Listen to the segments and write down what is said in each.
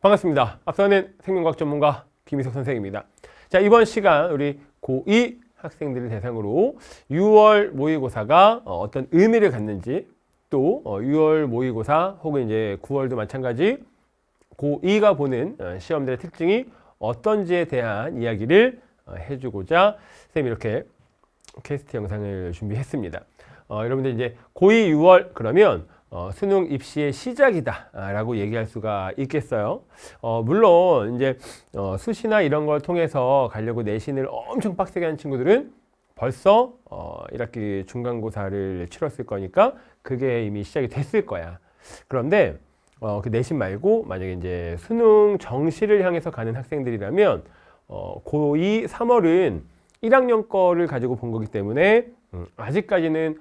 반갑습니다. 앞서는 생명과학 전문가 김희석 선생입니다. 자, 이번 시간 우리 고2 학생들을 대상으로 6월 모의고사가 어떤 의미를 갖는지, 또 6월 모의고사 혹은 이제 9월도 마찬가지 고2가 보는 시험들의 특징이 어떤지에 대한 이야기를 해주고자 선생님이 이렇게 캐스트 영상을 준비했습니다. 여러분들 이제 고2 6월 그러면 수능 입시의 시작이다 라고 얘기할 수가 있겠어요. 물론 이제 수시나 이런 걸 통해서 가려고 내신을 엄청 빡세게 하는 친구들은 벌써 1학기 중간고사를 치렀을 거니까 그게 이미 시작이 됐을 거야. 그런데 그 내신 말고 만약에 이제 수능 정시를 향해서 가는 학생들이라면 고2 3월은 1학년 거를 가지고 본 거기 때문에 아직까지는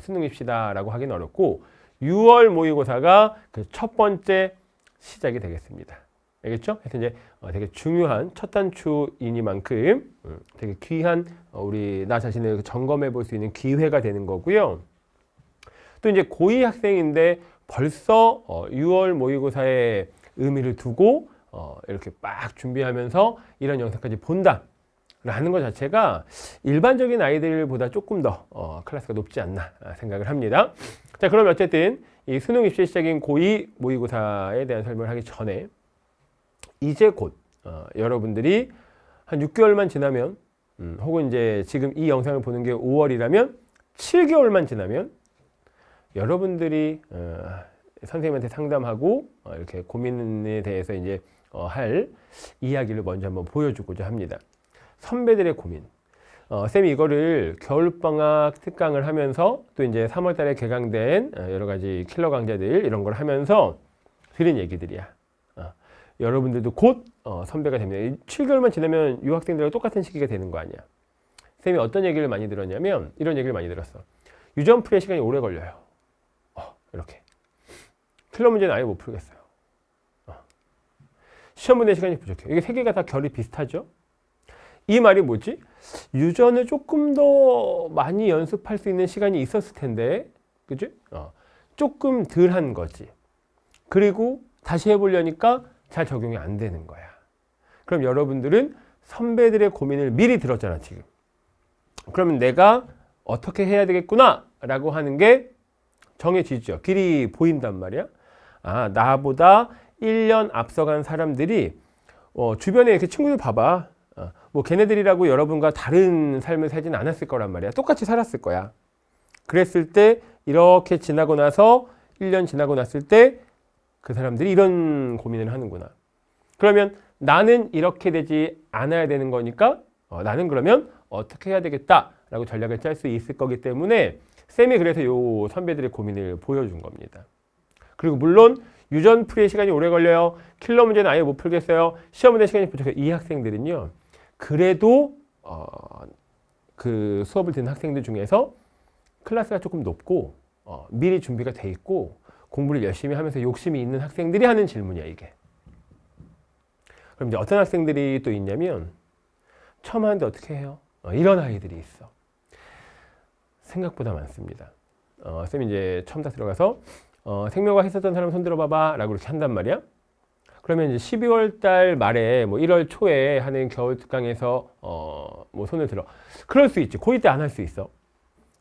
수능 입시다라고 하기는 어렵고 6월 모의고사가 그 첫 번째 시작이 되겠습니다. 알겠죠? 그래서 이제 되게 중요한 첫 단추이니만큼 되게 귀한 나 자신을 점검해 볼 수 있는 기회가 되는 거고요. 또 이제 고2 학생인데 벌써 6월 모의고사의 의미를 두고 이렇게 막 준비하면서 이런 영상까지 본다 라는 것 자체가 일반적인 아이들보다 조금 더 클래스가 높지 않나 생각을 합니다. 자, 그럼 어쨌든 이 수능 입시 시작인 고2 모의고사에 대한 설명을 하기 전에 이제 곧 여러분들이 한 6개월만 지나면 혹은 이제 지금 이 영상을 보는 게 5월이라면 7개월만 지나면 여러분들이 선생님한테 상담하고 이렇게 고민에 대해서 이제 할 이야기를 먼저 한번 보여주고자 합니다. 선배들의 고민. 쌤이 이거를 겨울방학 특강을 하면서 또 이제 3월 달에 개강된 여러 가지 킬러 강좌들 이런 걸 하면서 들은 얘기들이야. 여러분들도 곧 선배가 됩니다. 7개월만 지나면 유학생들과 똑같은 시기가 되는 거 아니야. 쌤이 어떤 얘기를 많이 들었냐면 이런 얘기를 많이 들었어. 유전풀이의 시간이 오래 걸려요. 이렇게. 킬러 문제는 아예 못 풀겠어요. 시험 보낼 시간이 부족해요. 이게 세 개가 다 결이 비슷하죠? 이 말이 뭐지? 유전을 조금 더 많이 연습할 수 있는 시간이 있었을 텐데, 그지? 조금 덜 한 거지. 그리고 다시 해보려니까 잘 적용이 안 되는 거야. 그럼 여러분들은 선배들의 고민을 미리 들었잖아, 지금. 그러면 내가 어떻게 해야 되겠구나 라고 하는 게 정해지죠. 길이 보인단 말이야. 나보다 1년 앞서간 사람들이 주변에 이렇게 친구들 봐봐. 뭐 걔네들이라고 여러분과 다른 삶을 살진 않았을 거란 말이야. 똑같이 살았을 거야. 그랬을 때 이렇게 지나고 나서 1년 지나고 났을 때 그 사람들이 이런 고민을 하는구나. 그러면 나는 이렇게 되지 않아야 되는 거니까 나는 그러면 어떻게 해야 되겠다라고 전략을 짤 수 있을 거기 때문에 쌤이 그래서 요 선배들의 고민을 보여준 겁니다. 그리고 물론 유전풀이의 시간이 오래 걸려요. 킬러 문제는 아예 못 풀겠어요. 시험 문제 시간이 부족해요. 이 학생들은요. 그래도 그 수업을 듣는 학생들 중에서 클래스가 조금 높고 미리 준비가 돼 있고 공부를 열심히 하면서 욕심이 있는 학생들이 하는 질문이야, 이게. 그럼 이제 어떤 학생들이 또 있냐면 처음 하는데 어떻게 해요? 이런 아이들이 있어. 생각보다 많습니다. 쌤이 이제 처음 다 들어가서 생명과학 했었던 사람 손 들어봐봐 라고 이렇게 한단 말이야. 그러면 이제 12월 달 말에 뭐 1월 초에 하는 겨울 특강에서 뭐 손을 들어. 그럴 수 있지. 고2 때 안 할 수 있어.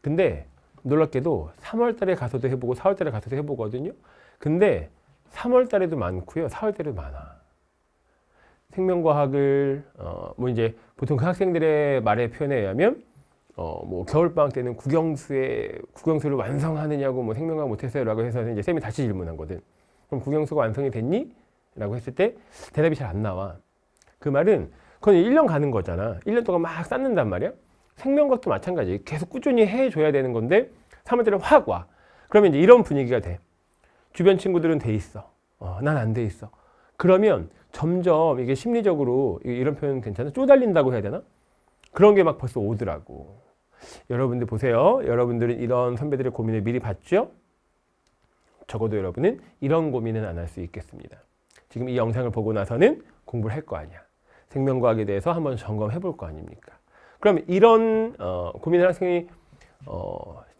근데 놀랍게도 3월 달에 가서도 해보고 4월 달에 가서도 해보거든요. 근데 3월 달에도 많고요. 4월 달에도 많아. 생명과학을 뭐 이제 보통 그 학생들의 말의 표현에 의하면 뭐 겨울방학 때는 국영수를 완성하느냐고 뭐 생명과학 못했어요 라고 해서 이제 쌤이 다시 질문한 거든. 그럼 국영수가 완성이 됐니? 라고 했을 때 대답이 잘 안 나와. 그 말은 그건 1년 가는 거잖아. 1년 동안 막 쌓는단 말이야. 생명과학도 마찬가지. 계속 꾸준히 해줘야 되는 건데 3월 달에 확 와. 그러면 이제 이런 분위기가 돼. 주변 친구들은 돼 있어. 난 안 돼 있어. 그러면 점점 이게 심리적으로 이런 표현 괜찮아? 쪼달린다고 해야 되나? 그런 게 막 벌써 오더라고. 여러분들 보세요. 여러분들은 이런 선배들의 고민을 미리 봤죠? 적어도 여러분은 이런 고민은 안 할 수 있겠습니다. 지금 이 영상을 보고 나서는 공부를 할 거 아니야. 생명과학에 대해서 한번 점검해 볼 거 아닙니까? 그럼 이런 고민을 학생이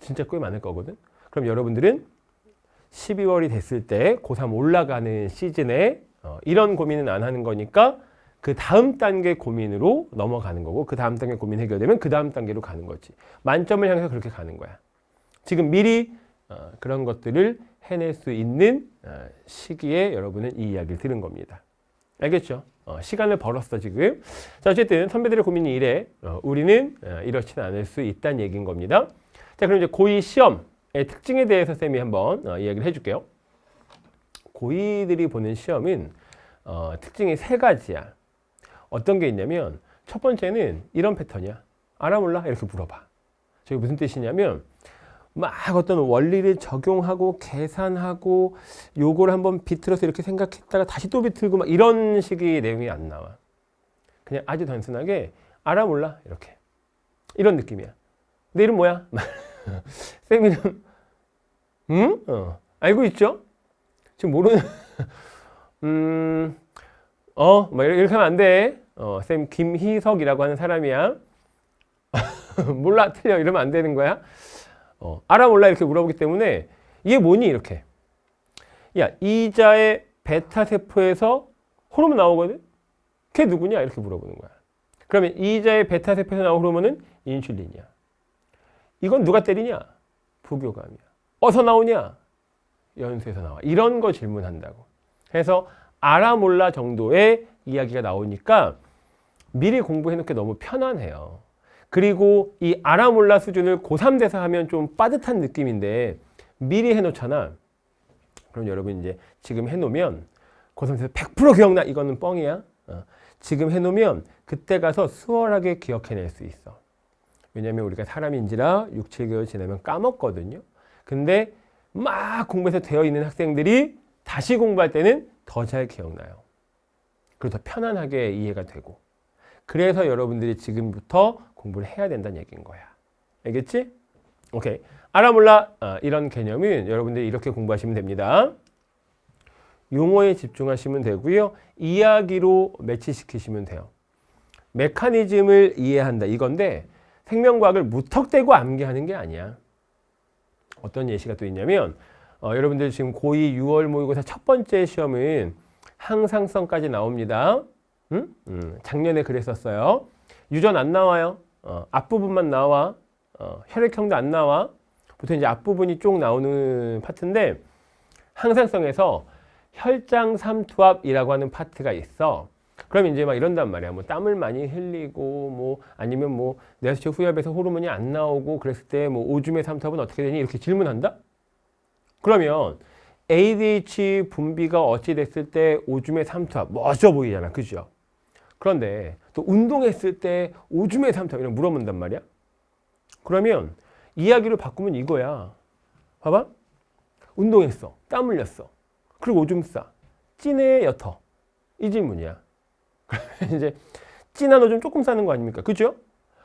진짜 꽤 많을 거거든. 그럼 여러분들은 12월이 됐을 때 고3 올라가는 시즌에 이런 고민은 안 하는 거니까 그 다음 단계 고민으로 넘어가는 거고 그 다음 단계 고민 해결되면 그 다음 단계로 가는 거지. 만점을 향해서 그렇게 가는 거야. 지금 미리 그런 것들을 해낼 수 있는 시기에 여러분은 이 이야기를 들은 겁니다. 알겠죠? 시간을 벌었어 지금. 자, 어쨌든 선배들의 고민이 이래. 우리는 이렇지는 않을 수 있다는 얘기인 겁니다. 자, 그럼 이제 고2 시험의 특징에 대해서 쌤이 한번 이야기를 해줄게요. 고2들이 보는 시험은 특징이 3가지야. 어떤 게 있냐면 첫 번째는 이런 패턴이야. 알아 몰라? 이렇게 물어봐. 저게 무슨 뜻이냐면 막 어떤 원리를 적용하고 계산하고 요걸 한번 비틀어서 이렇게 생각했다가 다시 또 비틀고 막 이런 식의 내용이 안 나와. 그냥 아주 단순하게 알아 몰라? 이렇게. 이런 느낌이야. 내 이름 뭐야? 쌤 이름 응? 알고 있죠? 지금 모르는 막 이렇게 하면 안 돼. 쌤 김희석이라고 하는 사람이야. 몰라, 틀려 이러면 안 되는 거야. 알아 몰라 이렇게 물어보기 때문에 이게 뭐니 이렇게. 야, 이자의 베타 세포에서 호르몬 나오거든. 걔 누구냐 이렇게 물어보는 거야. 그러면 이자의 베타 세포에서 나온 호르몬은 인슐린이야. 이건 누가 때리냐? 부교감이야. 어디서 나오냐? 연수에서 나와. 이런 거 질문한다고. 그래서 알아 몰라 정도의 이야기가 나오니까 미리 공부해놓기 너무 편안해요. 그리고 이 알아 몰라 수준을 고3 돼서 하면 좀 빠듯한 느낌인데 미리 해놓잖아. 그럼 여러분 이제 지금 해놓으면 고3 돼서 100% 기억나. 이거는 뻥이야. 지금 해놓으면 그때 가서 수월하게 기억해낼 수 있어. 왜냐하면 우리가 사람인지라 6, 7개월 지나면 까먹거든요. 근데 막 공부해서 되어 있는 학생들이 다시 공부할 때는 더 잘 기억나요. 그리고 더 편안하게 이해가 되고. 그래서 여러분들이 지금부터 공부를 해야 된다는 얘기인 거야. 알겠지? 오케이. 알아 몰라 이런 개념은 여러분들이 이렇게 공부하시면 됩니다. 용어에 집중하시면 되고요. 이야기로 매치시키시면 돼요. 메커니즘을 이해한다 이건데 생명과학을 무턱대고 암기하는 게 아니야. 어떤 예시가 또 있냐면 여러분들 지금 고2 6월 모의고사 첫 번째 시험은 항상성까지 나옵니다. 작년에 그랬었어요. 유전 안 나와요. 앞부분만 나와. 혈액형도 안 나와. 보통 이제 앞부분이 쭉 나오는 파트인데 항상성에서 혈장 삼투압이라고 하는 파트가 있어. 그럼 이제 막 이런단 말이야. 뭐 땀을 많이 흘리고 뭐 아니면 뭐 뇌하수체 후엽에서 호르몬이 안 나오고 그랬을 때 뭐 오줌의 삼투압은 어떻게 되니? 이렇게 질문한다? 그러면 ADH 분비가 어찌 됐을 때 오줌의 삼투압 멋져 보이잖아. 그죠? 그런데 또 운동했을 때 오줌의 삼투압 이런 물어본단 말이야. 그러면 이야기를 바꾸면 이거야. 봐봐. 운동했어. 땀 흘렸어. 그리고 오줌 싸. 찐해 옅어. 이 질문이야. 그러면 이제 찐한 오줌 조금 싸는 거 아닙니까? 그죠?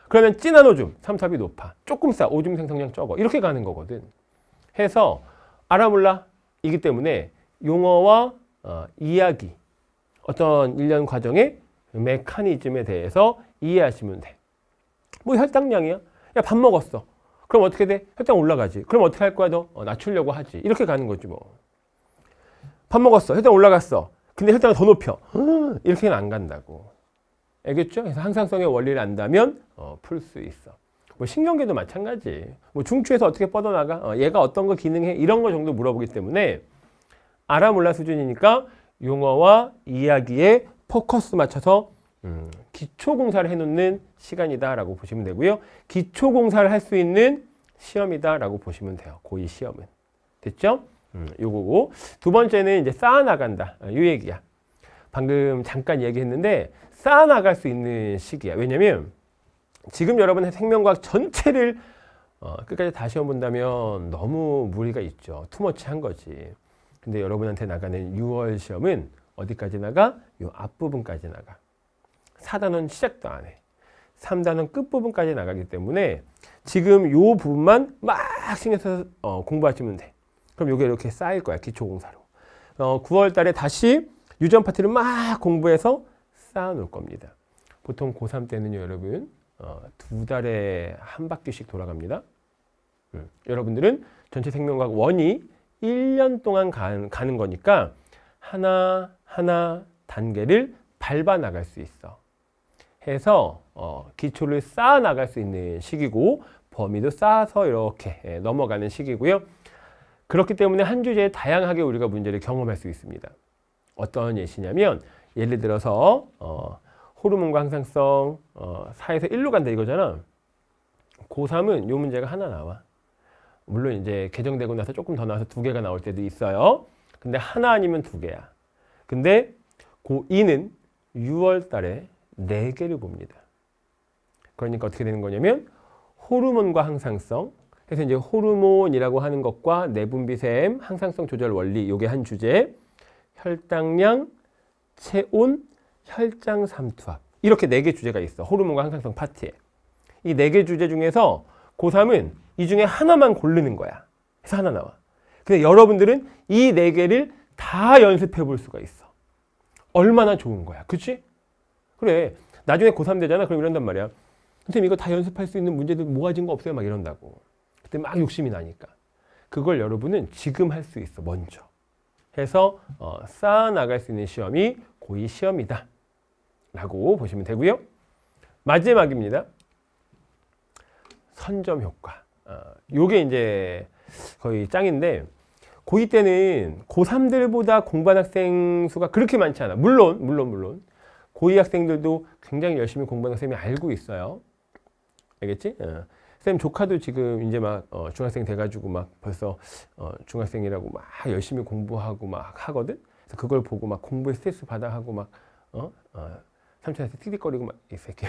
그러면 찐한 오줌 삼투압이 높아. 조금 싸. 오줌 생성량 적어. 이렇게 가는 거거든. 해서 알아 몰라 이기 때문에 용어와 이야기 어떤 일련 과정의 메커니즘에 대해서 이해하시면 돼. 뭐 혈당량이야? 야, 밥 먹었어. 그럼 어떻게 돼? 혈당 올라가지. 그럼 어떻게 할 거야? 너 낮추려고 하지. 이렇게 가는 거지 뭐. 밥 먹었어. 혈당 올라갔어. 근데 혈당을 더 높여. 이렇게는 안 간다고. 알겠죠? 그래서 항상성의 원리를 안다면 풀 수 있어. 뭐 신경계도 마찬가지. 뭐 중추에서 어떻게 뻗어나가? 얘가 어떤 거 기능해? 이런 거 정도 물어보기 때문에 알아 몰라 수준이니까 용어와 이야기에 포커스 맞춰서 기초공사를 해놓는 시간이다라고 보시면 되고요. 기초공사를 할 수 있는 시험이다라고 보시면 돼요. 고2 시험은. 됐죠? 요거고. 두 번째는 이제 쌓아나간다. 이 얘기야. 방금 잠깐 얘기했는데 쌓아나갈 수 있는 시기야. 왜냐면 지금 여러분의 생명과학 전체를 끝까지 다 시험 본다면 너무 무리가 있죠. 투머치한 거지. 근데 여러분한테 나가는 6월 시험은 어디까지 나가? 요 앞부분까지 나가. 4단원 시작도 안 해. 3단원 끝부분까지 나가기 때문에 지금 요 부분만 막 신경 써서 공부하시면 돼. 그럼 요게 이렇게 쌓일 거야. 기초공사로. 9월 달에 다시 유전 파트를 막 공부해서 쌓아 놓을 겁니다. 보통 고3 때는요, 여러분 2달에 한 바퀴씩 돌아갑니다. 여러분들은 전체 생명과학 원이 1년 동안 가는 거니까 하나 단계를 밟아 나갈 수 있어. 해서 기초를 쌓아 나갈 수 있는 시기고 범위도 쌓아서 이렇게 넘어가는 시기고요. 그렇기 때문에 한 주제에 다양하게 우리가 문제를 경험할 수 있습니다. 어떤 예시냐면 예를 들어서 호르몬과 항상성 4에서 1로 간다 이거잖아. 고3은 이 문제가 하나 나와. 물론 이제 개정되고 나서 조금 더 나와서 2개가 나올 때도 있어요. 근데 하나 아니면 2개야. 근데 고2는 6월 달에 4개를 봅니다. 그러니까 어떻게 되는 거냐면 호르몬과 항상성, 그래서 이제 호르몬이라고 하는 것과 내분비샘, 항상성 조절 원리, 요게 한 주제, 혈당량, 체온, 혈장 삼투압, 이렇게 4개 주제가 있어. 호르몬과 항상성 파트에. 이 4개 주제 중에서 고3은 이 중에 하나만 고르는 거야. 그래서 하나 나와. 근데 여러분들은 이 4개를 다 연습해 볼 수가 있어. 얼마나 좋은 거야. 그치? 그래. 나중에 고3 되잖아. 그럼 이런단 말이야. 선생님 이거 다 연습할 수 있는 문제들 모아진 거 없어요? 막 이런다고. 그때 막 욕심이 나니까. 그걸 여러분은 지금 할 수 있어. 먼저. 해서 쌓아나갈 수 있는 시험이 고2 시험이다. 라고 보시면 되고요. 마지막입니다. 선점 효과. 요게 이제 거의 짱인데 고2 때는 고3들보다 공부한 학생 수가 그렇게 많지 않아. 물론 고2 학생들도 굉장히 열심히 공부하는 쌤이 알고 있어요. 알겠지? 쌤 조카도 지금 이제 막 중학생 돼가지고 막 벌써 중학생이라고 막 열심히 공부하고 막 하거든. 그래서 그걸 보고 막 공부에 스트레스 받아 하고 막 삼촌한테 틱틱거리고 막 이 새끼.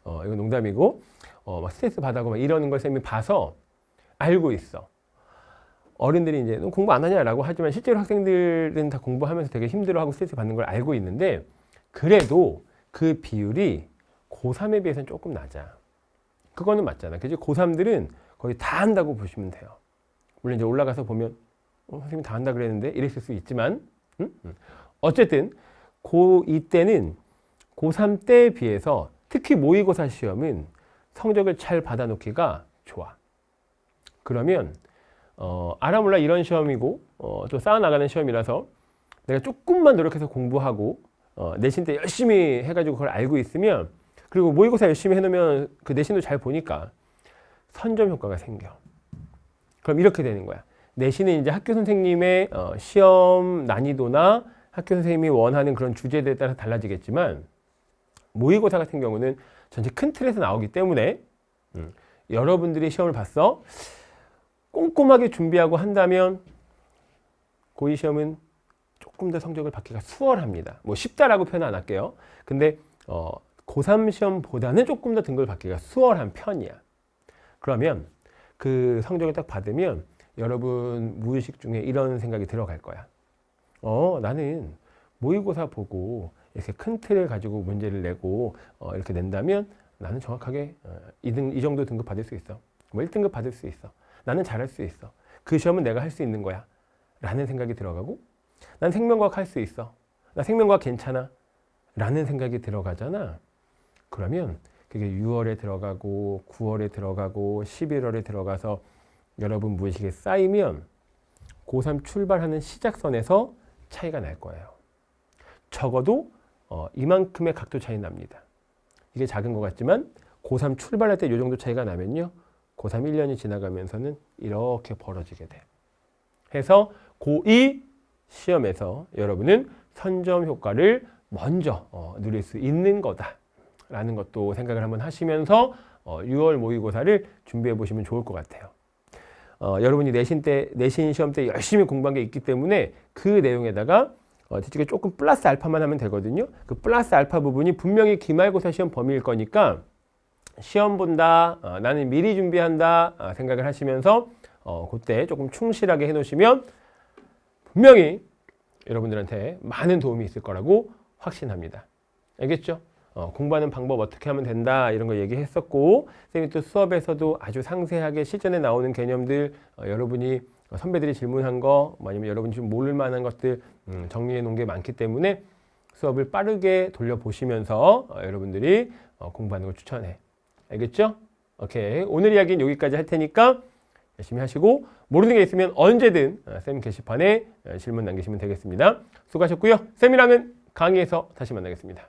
이거 농담이고 막 스트레스 받아고 막 이러는 걸 쌤이 봐서 알고 있어. 어른들이 이제 너 공부 안 하냐라고 하지만 실제로 학생들은 다 공부하면서 되게 힘들어하고 스트레스 받는 걸 알고 있는데 그래도 그 비율이 고3에 비해서는 조금 낮아. 그거는 맞잖아. 그지? 고3들은 거의 다 한다고 보시면 돼요. 물론 이제 올라가서 보면 선생님 다 한다 그랬는데 이랬을 수 있지만 어쨌든 고2 때는 고3 때에 비해서 특히 모의고사 시험은 성적을 잘 받아놓기가 좋아. 그러면 알아 몰라 이런 시험이고 또 쌓아나가는 시험이라서 내가 조금만 노력해서 공부하고 내신 때 열심히 해가지고 그걸 알고 있으면 그리고 모의고사 열심히 해놓으면 그 내신도 잘 보니까 선점 효과가 생겨. 그럼 이렇게 되는 거야. 내신은 이제 학교 선생님의 시험 난이도나 학교 선생님이 원하는 그런 주제들에 따라 달라지겠지만 모의고사 같은 경우는 전체 큰 틀에서 나오기 때문에 여러분들이 시험을 봤어. 꼼꼼하게 준비하고 한다면 고2 시험은 조금 더 성적을 받기가 수월합니다. 뭐 쉽다라고 표현 안 할게요. 근데 고3 시험보다는 조금 더 등급을 받기가 수월한 편이야. 그러면 그 성적을 딱 받으면 여러분 무의식 중에 이런 생각이 들어갈 거야. 나는 모의고사 보고 이렇게 큰 틀을 가지고 문제를 내고 이렇게 낸다면 나는 정확하게 이 정도 등급 받을 수 있어. 뭐 1등급 받을 수 있어. 나는 잘할 수 있어. 그 시험은 내가 할 수 있는 거야. 라는 생각이 들어가고 난 생명과학 할 수 있어. 나 생명과학 괜찮아. 라는 생각이 들어가잖아. 그러면 그게 6월에 들어가고 9월에 들어가고 11월에 들어가서 여러분 무의식에 쌓이면 고3 출발하는 시작선에서 차이가 날 거예요. 적어도 이만큼의 각도 차이 납니다. 이게 작은 것 같지만 고3 출발할 때 이 정도 차이가 나면요. 고3 1년이 지나가면서는 이렇게 벌어지게 돼. 해서 고2 시험에서 여러분은 선점 효과를 먼저 누릴 수 있는 거다라는 것도 생각을 한번 하시면서 6월 모의고사를 준비해 보시면 좋을 것 같아요. 여러분이 내신 시험 때 열심히 공부한 게 있기 때문에 그 내용에다가 뒤쪽에 조금 플러스 알파만 하면 되거든요. 그 플러스 알파 부분이 분명히 기말고사 시험 범위일 거니까 시험 본다, 나는 미리 준비한다 생각을 하시면서 그때 조금 충실하게 해놓으시면 분명히 여러분들한테 많은 도움이 있을 거라고 확신합니다. 알겠죠? 공부하는 방법 어떻게 하면 된다 이런 거 얘기했었고 선생님이 또 수업에서도 아주 상세하게 실전에 나오는 개념들 여러분이 선배들이 질문한 거 아니면 여러분이 좀 모를 만한 것들 정리해 놓은 게 많기 때문에 수업을 빠르게 돌려보시면서 여러분들이 공부하는 걸 추천해. 알겠죠? 오케이. 오늘 이야기는 여기까지 할 테니까 열심히 하시고 모르는 게 있으면 언제든 쌤 게시판에 질문 남기시면 되겠습니다. 수고하셨고요. 쌤이랑은 강의에서 다시 만나겠습니다.